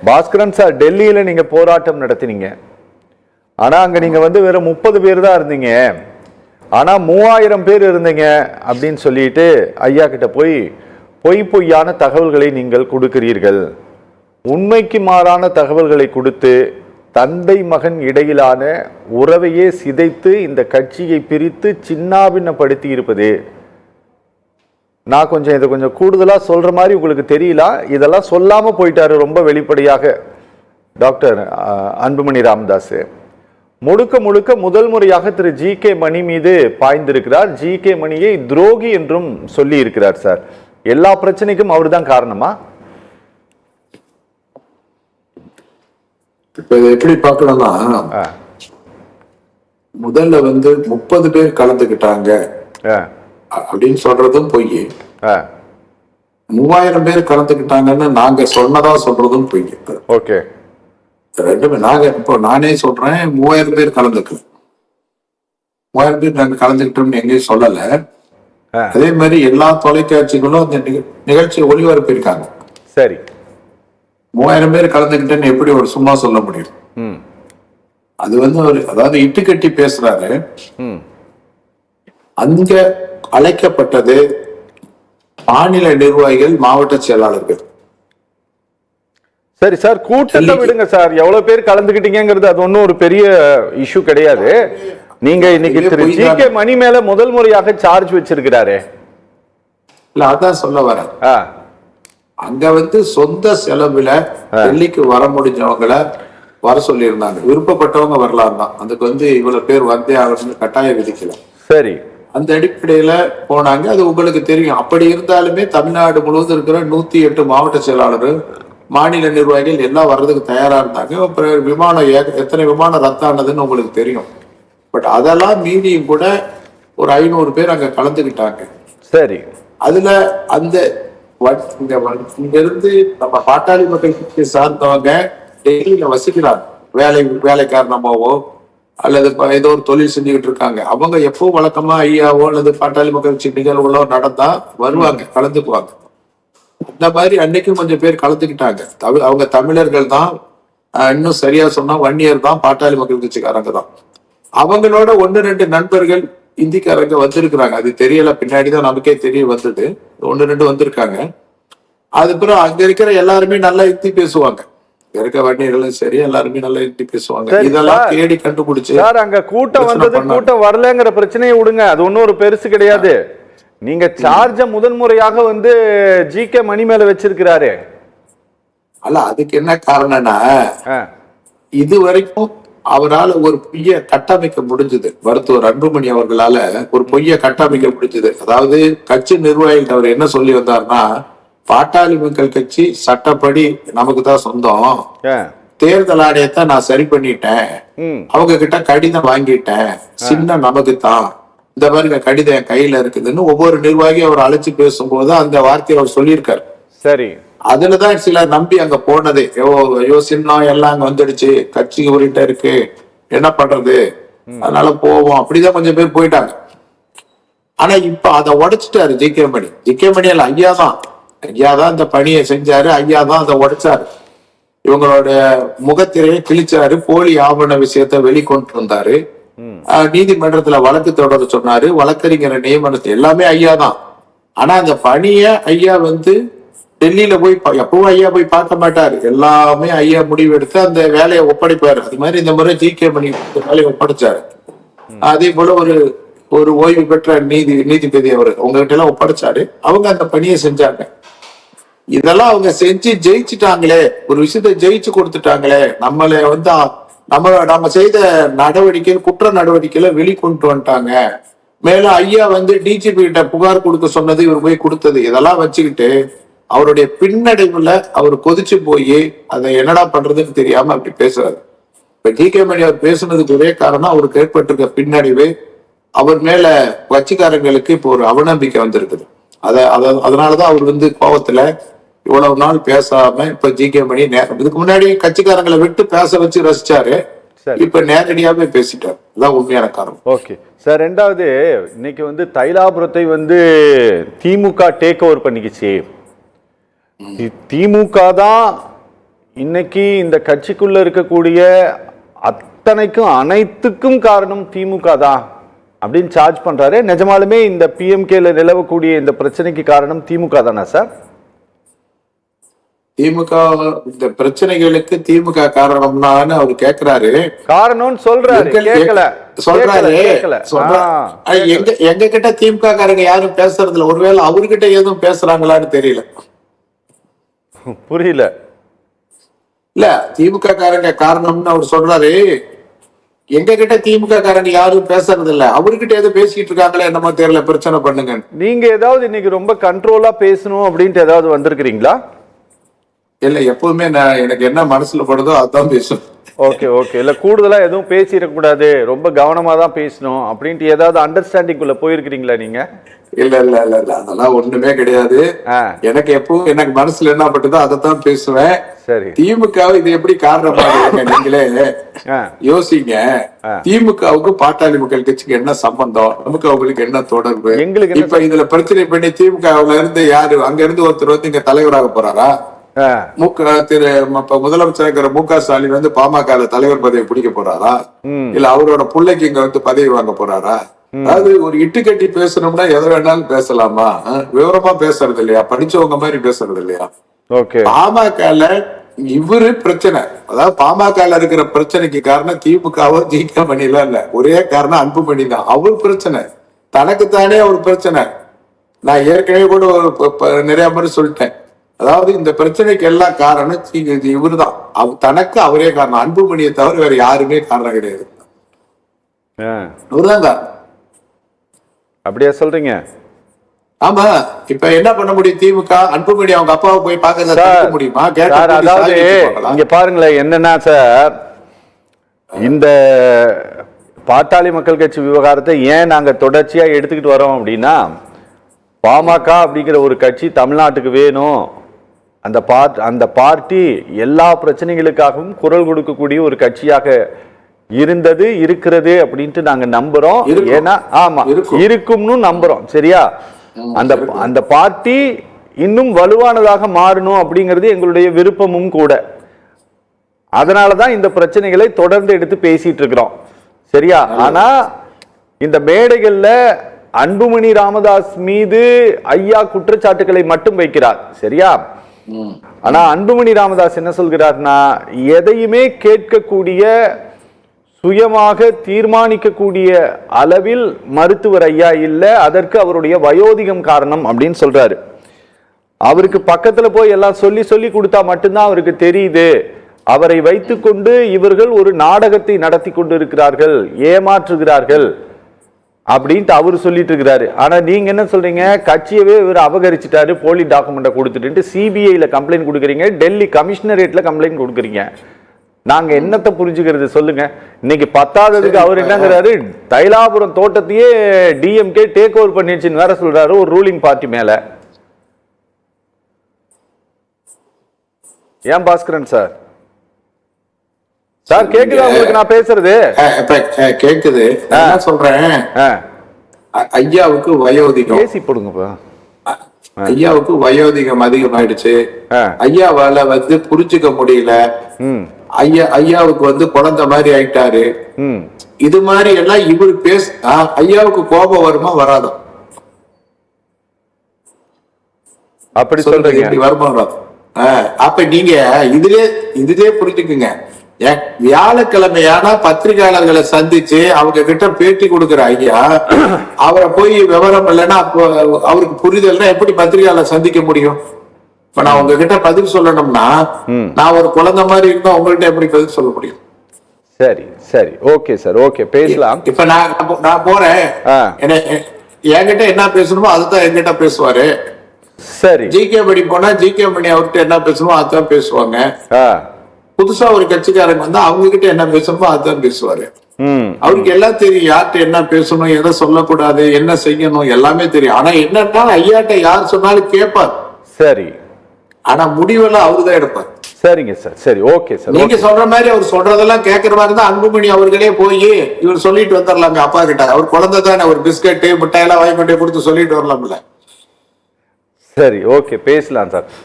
Bhaskaran sir, டெல்லியில நீங்க போராட்டம் நடத்தினீங்க. ஆனா அங்க நீங்க வந்து வெறும் 30 பேர் தான் இருந்தீங்க. ஆனா 3000 பேர் இருந்தீங்க அப்படின்னு சொல்லிட்டு ஐயா கிட்ட போய் பொய்யான தகவல்களை நீங்கள் கொடுக்கிறீர்கள். உண்மைக்கு மாறான தகவல்களை கொடுத்து தந்தை மகன் இடையிலான உறவையே சிதைத்து இந்த கட்சியை பிரித்து சின்னாபின்னப்படுத்தி இருப்பது. நான் இதை கொஞ்சம் கூடுதலா சொல்ற மாதிரி உங்களுக்கு தெரியல. இதெல்லாம் சொல்லாம போயிட்டாரு ரொம்ப வெளிப்படையாக டாக்டர் அன்புமணி ராமதாஸ். முழுக்க முதல் முறையாக திரு ஜி.கே. மணி மீது பாய்ந்திருக்கிறார். ஜி.கே. மணியை துரோகி என்றும் சொல்லி இருக்கிறார். சார், எல்லா பிரச்சனைக்கும் அவர் தான் காரணமா? இப்ப இதை எப்படி பார்க்கணும்னா, முதல்ல 30 பேர் கலந்துக்கிட்டாங்க அப்படின்னு சொல்றதும் பொய். 3000 பேர் கலந்துக்கிட்டாங்கன்னு நாங்க சொன்னதா சொல்றதும் பொய். ஓகே, ரெண்டுமே நானே சொல்றேன், 3000 பேர் கலந்துக்கல. 3000 பேர் நாங்க கலந்துக்கிட்டோம்னு எங்கேயும் சொல்லல. அதே மாதிரி எல்லா தொலைக்காட்சிகளும் அந்த நிகழ்ச்சியை ஒளிபரப்பியிருக்காங்க. சரி, 3000 பேர் கலந்துக்கிட்டேன்னு எப்படி ஒரு சும்மா சொல்ல முடியும்? அது அதாவது இட்டு கட்டி பேசுறாரு. அங்க அழைக்கப்பட்டது மாநில நிர்வாகிகள், மாவட்ட செயலாளர்கள். சரி சார், கூட்டத்தை விடுங்க சார். எவ்வளவு பேர் கலந்துக்கிட்டீங்கிறது அது ஒன்னும் ஒரு பெரிய இஷ்யூ கிடையாது. நீங்க இன்னைக்கு திரு ஜி.கே. மணி மேல முதல் முறையாக சார்ஜ் வச்சிருக்கிறாரு. இல்ல, அதான் சொல்ல வரேன். அங்க சொந்த செலவுல டெல்லிக்கு வர முடிஞ்சவங்கள வர சொல்லி இருந்தாங்க. விருப்பப்பட்டவங்க வரலாம் தான். அதுக்கு இவ்வளவு பேர் வந்தே ஆகணும்னு கட்டாயம் விதிக்கல. சரி, அந்த அடிப்படையில போனாங்க. அது உங்களுக்கு தெரியும். அப்படி இருந்தாலுமே தமிழ்நாடு முழுவதும் இருக்கிற 108 மாவட்ட செயலாளர், மாநில நிர்வாகிகள் எல்லாம் வர்றதுக்கு தயாரா இருந்தாங்க. அப்புறம் விமானம் எத்தனை விமானம் ரத்தானதுன்னு உங்களுக்கு தெரியும். பட் அதெல்லாம் மீதியும் கூட ஒரு 500 பேர் அங்க கலந்துக்கிட்டாங்க. சரி, அதுல அந்த இங்க இருந்து நம்ம பாட்டாளி மக்கள் கட்சியை சார்ந்தவங்க டெல்லியில வசிக்கிறாங்க. வேலை காரணமாவோ அல்லது ஏதோ ஒரு தொழில் செஞ்சுக்கிட்டு இருக்காங்க. அவங்க எப்பவும் வழக்கமா ஐயாவோ அல்லது பாட்டாளி மக்கள் கட்சி நிகழ்வுகளோ நடந்தா வருவாங்க, கலந்துக்குவாங்க. இந்த மாதிரி அன்னைக்கும் கொஞ்சம் பேர் கலந்துக்கிட்டாங்க. அவங்க தமிழர்கள் தான். இன்னும் சரியா சொன்னா வன்னியர் தான், பாட்டாளி மக்கள் கட்சிக்காரங்க தான். அவங்களோட 1-2 நண்பர்கள் இந்திக்காரங்க வந்திருக்கிறாங்க. அது தெரியல, பின்னாடிதான் நமக்கே தெரிய வந்தது. 1-2 வந்திருக்காங்க. அதுக்கப்புறம் அங்க இருக்கிற எல்லாருமே நல்லா ஹிந்தி பேசுவாங்க. இருக்க வன்னியர்களும் சரி, எல்லாருமே நல்லா ஹிந்தி பேசுவாங்க. இதெல்லாம் தேடி கண்டுபிடிச்சு சார், அங்க கூட்டம் வந்தது கூட்டம் வரலங்கிற பிரச்சனையை விடுங்க, அது ஒன்னும் ஒரு பெருசு கிடையாது. நீங்க சார்ஜ முதன்முறையாக ஜி.கே. மணி மேல வச்சிருக்கிறாரு. அல்ல, அதுக்கு என்ன காரணம்னா, இது வரைக்கும் அவரால் ஒரு பொய்ய கட்டமைக்க முடிஞ்சது. மருத்துவர் அன்புமணி அவர்களால ஒரு பொய்ய கட்டமைக்க முடிஞ்சது. அதாவது கட்சி நிர்வாகிகள் அவர் என்ன சொல்லி வந்தார்னா, பாட்டாளி மக்கள் கட்சி சட்டப்படி நமக்கு தான் சொந்தம், தேர்தல் ஆணையத்தை நான் சரி பண்ணிட்டேன், அவங்க கிட்ட கடிதம் வாங்கிட்டேன், சின்ன நமக்கு தான், இந்த மாதிரி கடிதம் என் கையில இருக்குதுன்னு ஒவ்வொரு நிர்வாகியும் அவர் அழைச்சு பேசும்போது அந்த வார்த்தையை அவர் சொல்லியிருக்காரு. சரி, அதுலதான் சிலர் நம்பி அங்க போனது. ஐயோ சின்னம் எல்லாம் அங்க வந்துடுச்சு, கட்சிக்கு உரிட்ட இருக்கு, என்ன பண்றது, அதனால போவோம், அப்படிதான் கொஞ்சம் பேர் போயிட்டாங்க. ஆனா இப்ப அதை உடைச்சிட்டாரு ஜி.கே. மணி. ஜி.கே. மணி அல்ல, ஐயா தான் இந்த பணியை செஞ்சாரு. ஐயா தான் அதை உடைச்சாரு. இவங்களோட முகத்திரையை கிழிச்சாரு. போலி ஆவண விஷயத்த வெளிக்கொண்டு வந்தாரு. நீதிமன்றத்துல வழக்கு தொடர சொன்னாரு. வழக்கறிஞரை நியமனத்தை எல்லாமே ஐயா தான். ஆனா அந்த பணிய ஐயா டெல்லியில போய் எப்பவும் ஐயா போய் பார்க்க மாட்டாரு. எல்லாமே ஐயா முடிவு எடுத்து அந்த வேலையை ஒப்படைப்பாரு. அது மாதிரி இந்த முறை ஜி.கே. மணி வேலையை ஒப்படைச்சாரு. அதே போல ஒரு ஓய்வு பெற்ற நீதிபதி அவர் உங்ககிட்ட எல்லாம் ஒப்படைச்சாரு. அவங்க அந்த பணியை செஞ்சாங்க. இதெல்லாம் அவங்க செஞ்சு ஜெயிச்சுட்டாங்களே, ஒரு விஷயத்த ஜெயிச்சு கொடுத்துட்டாங்களே, நம்மள நம்ம செய்த நடவடிக்கை, குற்ற நடவடிக்கையில வெளிக்கொண்டு வந்துட்டாங்க. மேலும் ஐயா டிஜிபி கிட்ட புகார் கொடுக்க சொன்னது இவர் போய் கொடுத்தது, இதெல்லாம் வச்சுக்கிட்டு அவருடைய பின்னடைவுல அவர் கொதிச்சு போய் அதை என்னடா பண்றதுன்னு தெரியாம அப்படி பேசுறாரு. இப்ப ஜி.கே. மணி அவர் பேசுனதுக்கு ஒரே காரணம் அவருக்கு ஏற்பட்டிருக்க பின்னடைவு. அவர் மேல கட்சிக்காரங்களுக்கு இப்போ ஒரு அவநம்பிக்கை வந்திருக்குது. அதனாலதான் அவர் கோபத்துல இவ்வளவு நாள் பேசாம இப்ப ஜி.கே. மணி இதுக்கு முன்னாடி கட்சிக்காரங்களை விட்டு பேச வச்சு ரசிச்சாரு. இப்ப நேரடியாவே பேசிட்டாரு. அதான் உண்மையான காரணம். ஓகே சார், ரெண்டாவது இன்னைக்கு தைலாபுரத்தை திமுக டேக் ஓவர் பண்ணிக்கிச்சு. திமுக தான் இன்னைக்கு இந்த கட்சிக்குள்ள இருக்கக்கூடிய அத்தனைக்கும் அனைத்துக்கும் காரணம் திமுக தான் அப்படின்னு சார்ஜ் பண்றாரு. நிஜமாலுமே இந்த பிஎம்கேல நிலவக்கூடிய இந்த பிரச்சனைக்கு காரணம் திமுக தானா சார்? திமுக இந்த பிரச்சனைகளுக்கு திமுக காரணம்னான்னு அவர் கேக்குறாரு. காரணம்னு சொல்றாரு, கேட்கல சொல்றாரு. ஆ, எங்க கிட்ட திமுக காரங்க யாரும் பேசுறது இல்ல. ஒருவேளை அவர்கிட்ட எதுவும் பேசுறாங்களான்னு தெரியல. புரியல. இல்ல திமுக காரங்க காரணம்னு அவர் சொல்றாரு. எங்க கிட்ட திமுக காரங்க யாரும் பேசுறது இல்ல. அவர்கிட்ட எதுவும் பேசிட்டு இருக்காங்களே என்னமோ தெரியல. பிரச்சனை பண்ணுங்க. நீங்க ஏதாவது இன்னைக்கு ரொம்ப கண்ட்ரோலா பேசணும் அப்படின்ட்டு ஏதாவது வந்திருக்கிறீங்களா? இல்ல எப்பவுமே நான் எனக்கு என்ன மனசுல படுதோ அதான் பேசுவேன். Okay okay. இல்ல கூடுதலா எதுவும் பேசிடக்கூடாது, ரொம்ப கவனமா தான் பேசணும் அப்படின்ட்டு ஏதாவது அண்டர்ஸ்டாண்டிங் குள்ள போயிருக்கிறீங்களா நீங்க? இல்ல இல்ல இல்ல இல்ல அதெல்லாம் ஒண்ணுமே கிடையாது. எனக்கு எப்பவும் எனக்கு மனசுல என்ன பட்டுதோ அதைத்தான் பேசுவேன். சரி. திமுக இது எப்படி காரணமா நீங்களே யோசிங்க. திமுகவுக்கு பாட்டாளி மக்கள் கட்சிக்கு என்ன சம்பந்தம், நமக்கு அவங்களுக்கு என்ன தொடர்பு? எங்களுக்கு இப்ப இதுல பிரச்சனை பண்ணி திமுகவுல இருந்து யாரு அங்க இருந்து ஒருத்தர் வந்து இங்க தலைவராக போறாரா? முதலமைச்சர் இருக்கிற மு.க. ஸ்டாலின் வந்து பாமக தலைவர் பதவி பிடிக்க போறாரா? இல்ல அவரோட பிள்ளைக்கு இங்க வந்து பதவி வாங்க போறாரா? அதாவது ஒரு இட்டு கட்டி பேசணும்னா எதை வேணாலும் பேசலாமா? விவரமா பேசுறது இல்லையா? படிச்சவங்க மாதிரி பேசுறது இல்லையா? பாமகல இவரு பிரச்சனை, அதாவது பாமகல இருக்கிற பிரச்சனைக்கு காரணம் திமுகவோ ஜி.கே. மணிலாம் இல்ல. ஒரே காரணம் அன்புமணி தான். அவர் பிரச்சனை, தனக்குத்தானே அவர் பிரச்சனை. நான் ஏற்கனவே கூட நிறைய முறை சொல்லிட்டேன். அதாவது இந்த பிரச்சனைக்கு எல்லாம் காரணம் இவருதான். தனக்கு அவரே காரணம். அன்புமணியை தவிர வேற யாருமே காரணம் கிடையாது. இவருதான் காரணம். அப்படியா சொல்றீங்க? ஆமா. இப்ப என்ன பண்ண முடியும்? திமுக அன்புமணி அவங்க அப்பாவை போய் பார்க்க முடியுமா? அதாவது இங்க பாருங்களேன், என்னன்னா சார், இந்த பாட்டாளி மக்கள் கட்சி விவகாரத்தை ஏன் நாங்க தொடர்ச்சியா எடுத்துக்கிட்டு வரோம் அப்படின்னா, பாமக அப்படிங்கிற ஒரு கட்சி தமிழ்நாட்டுக்கு வேணும். அந்த பார்ட்டி எல்லா பிரச்சனைகளுக்காகவும் குரல் கொடுக்கக்கூடிய ஒரு கட்சியாக இருந்தது, இருக்கிறது அப்படின்ட்டு நாங்க நம்புறோம். ஏன்னா ஆமா இருக்கும்னு நம்புறோம். சரியா? அந்த பார்ட்டி இன்னும் வலுவானதாக மாறணும் அப்படிங்கிறது எங்களுடைய விருப்பமும் கூட. அதனாலதான் இந்த பிரச்சனைகளை தொடர்ந்து எடுத்து பேசிட்டு இருக்கிறோம். சரியா? ஆனா இந்த மேடைகள்ல அன்புமணி ராமதாஸ் மீது ஐயா குற்றச்சாட்டுகளை மட்டும் வைக்கிறார். சரியா? ஆனா அன்புமணி ராமதாஸ் என்ன சொல்கிறார்னா, எதையுமே கேட்கக்கூடிய, சுயமாக தீர்மானிக்கக்கூடிய அளவில் மருத்துவர் ஐயா இல்ல, அதற்கு அவருடைய வயோதிகம் காரணம் அப்படின்னு சொல்றாரு. அவருக்கு பக்கத்துல போய் எல்லாம் சொல்லி சொல்லி கொடுத்தா மட்டும்தான் அவருக்கு தெரியுது. அவரை வைத்துக்கொண்டு இவர்கள் ஒரு நாடகத்தை நடத்தி கொண்டு இருக்கிறார்கள், ஏமாற்றுகிறார்கள் அப்படின்ட்டு அவரு சொல்லிட்டு இருக்கிறாரு. ஆனா நீங்க என்ன சொல்றீங்க? கட்சியவே இவர் அபகரிச்சுட்டாரு, போலி டாக்குமெண்ட்டை கொடுத்துட்டு சிபிஐல கம்ப்ளைண்ட் கொடுக்குறீங்க, டெல்லி கமிஷனரேட்ல கம்ப்ளைண்ட் கொடுக்குறீங்க. நாங்க என்னத்தை புரிஞ்சுக்கிறது சொல்லுங்க? இன்னைக்கு 10ஆவதுக்கு அவர் என்னங்கிறாரு, தைலாபுரம் தோட்டத்தையே டிஎம்கே டேக் ஓவர் பண்ணிடுச்சுன்னு வேற சொல்றாரு ஒரு ரூலிங் பார்ட்டி மேல. ஏன் பாஸ்கரன் சார்? சார் கேக்குதா உங்களுக்கு நான் பேசுறது? கேக்குது. நான் சொல்றேன், ஐயாவுக்கு வயோதிகம் ஏசி போடுங்கப்பா. ஐயாவுக்கு வயோதிகம் அதிகமாயிடுச்சு. ஐயாவால வந்து புரிஞ்சுக்க முடியல. ஐயாவுக்கு வந்து குழந்தை மாதிரி ஆயிட்டாரு. இது மாதிரி எல்லாம் இவரு ஐயாவுக்கு கோபம் வருமா வராதோ? அப்படி சொல்றீங்க? வருமா வராது? அப்ப நீங்க இதுலயே புரிஞ்சுக்குங்க. வியாழக்கிழமையானா பத்திரிகையாளர்களை சந்திச்சு அவங்க கிட்ட பேட்டி கொடுக்கிற ஐயா, அவரை போய் விவரம் இல்லைன்னா அவருக்கு புரிதல்னா எப்படி பத்திரிகையாளர் சந்திக்க முடியும்? இப்ப நான் உங்ககிட்ட பதில் சொல்லணும்னா, நான் ஒரு குழந்தை மாதிரி இருந்தா உங்கள்கிட்ட எப்படி பதில் சொல்ல முடியும்? சரி சரி, ஓகே சார், ஓகே பேசலாம். இப்ப நான் போறேன், என்கிட்ட என்ன பேசணுமோ அதுதான் என்கிட்ட பேசுவாரு. சரி. ஜி.கே. மணி போனா ஜி.கே. மணி அவர்கிட்ட என்ன பேசணுமோ அதுதான் பேசுவாங்க. புதுசா ஒரு கட்சிக்காரங்க வந்தா அவங்க கிட்ட என்ன பேசணுமோ அதுதான் பேசுவாரு. அவருக்கு எல்லாம் தெரியும், யார்கிட்ட என்ன பேசணும், எதை சொல்லக்கூடாது, என்ன செய்யணும், எல்லாமே தெரியும். ஆனா என்னன்னா ஐயாட்ட யார் சொன்னாலும் கேட்பார். சரி. ஆனா முடிவெல்லாம் அவருதான் எடுப்பார். சரிங்க சார், சரி, ஓகே சார். நீங்க சொல்ற மாதிரி அவர் சொல்றதெல்லாம் கேட்கற மாதிரி தான் அன்புமணி அவர்களே போய் இவர் சொல்லிட்டு வந்துடலாங்க அப்பா கிட்ட. அவர் குழந்தை தானே, ஒரு பிஸ்கட் மிட்டாயெல்லாம் வாங்கி கொண்டே கொடுத்து சொல்லிட்டு வரலாம்ல. சரி, ஓகே பேசலாம் சார்.